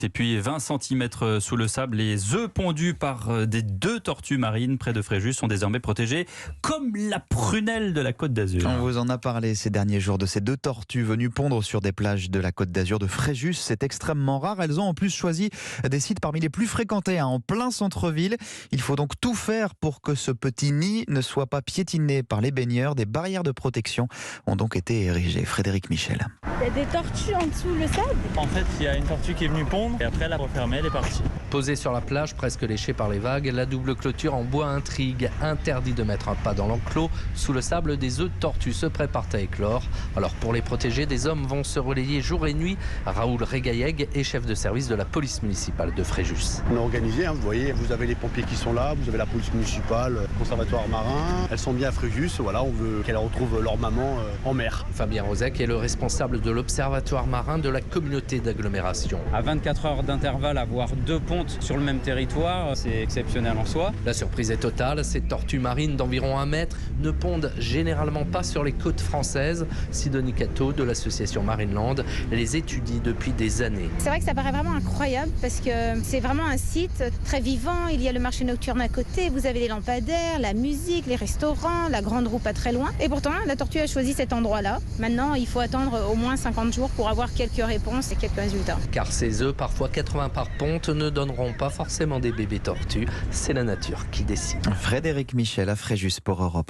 Et puis 20 cm sous le sable, les œufs pondus par des 2 tortues marines près de Fréjus sont désormais protégés comme la prunelle de la Côte d'Azur. On vous en a parlé ces derniers jours de ces 2 tortues venues pondre sur des plages de la Côte d'Azur de Fréjus. C'est extrêmement rare. Elles ont en plus choisi des sites parmi les plus fréquentés, en plein centre-ville. Il faut donc tout faire pour que ce petit nid ne soit pas piétiné par les baigneurs. Des barrières de protection ont donc été érigées. Frédéric Michel. Il y a des tortues en dessous le sable. En fait, il y a une tortue qui est venue pondre et après elle a refermé, elle est partie. Posée sur la plage, presque léchée par les vagues, la double clôture en bois intrigue. Interdit de mettre un pas dans l'enclos. Sous le sable, des œufs de tortues se préparent à éclore. Alors pour les protéger, des hommes vont se relayer jour et nuit. Raoul Regaïeg est chef de service de la police municipale de Fréjus. On a organisé, vous voyez, vous avez les pompiers qui sont là, vous avez la police municipale, le conservatoire marin. Elles sont bien à Fréjus, voilà, on veut qu'elles retrouvent leur maman en mer. Fabien Rozek est le responsable de l'observatoire marin de la communauté d'agglomération. À 24 heures d'intervalle, avoir 2 pontes sur le même territoire, c'est exceptionnel en soi. La surprise est totale, ces tortues marines d'environ 1 mètre ne pondent généralement pas sur les côtes françaises. Sidonie Cato de l'association Marineland les étudie depuis des années. C'est vrai que ça paraît vraiment incroyable parce que c'est vraiment un site très vivant. Il y a le marché nocturne à côté, vous avez les lampadaires, la musique, les restaurants, la grande roue pas très loin. Et pourtant, la tortue a choisi cet endroit-là. Maintenant, il faut attendre au moins 50 jours pour avoir quelques réponses et quelques résultats. Car ces œufs, parfois 80 par ponte, ne donneront pas forcément des bébés tortues. C'est la nature qui décide. Frédéric Michel à Fréjus pour Europe 1.